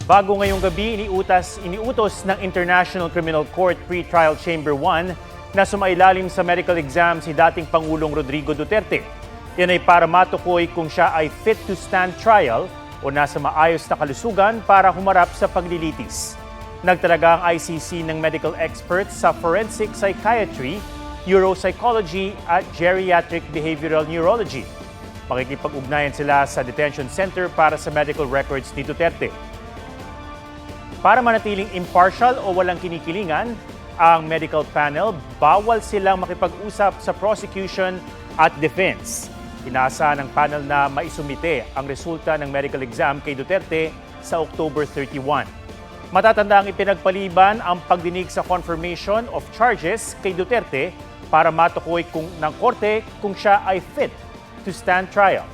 Bago ngayong gabi, iniutos ng International Criminal Court Pre-Trial Chamber 1 na sumailalim sa medical exam si dating Pangulong Rodrigo Duterte. Yan ay para matukoy kung siya ay fit to stand trial o nasa maayos na kalusugan para humarap sa paglilitis. Nagtalaga ang ICC ng medical experts sa forensic psychiatry, neuropsychology at geriatric behavioral neurology. Makikipag-ugnayan sila sa detention center para sa medical records ni Duterte. Para manatiling impartial o walang kinikilingan, ang medical panel, bawal silang makipag-usap sa prosecution at defense. Inaasahan ng panel na maisumite ang resulta ng medical exam kay Duterte sa October 31. Matatanda ang ipinagpaliban ang pagdinig sa confirmation of charges kay Duterte para matukoy ng korte kung siya ay fit to stand trial.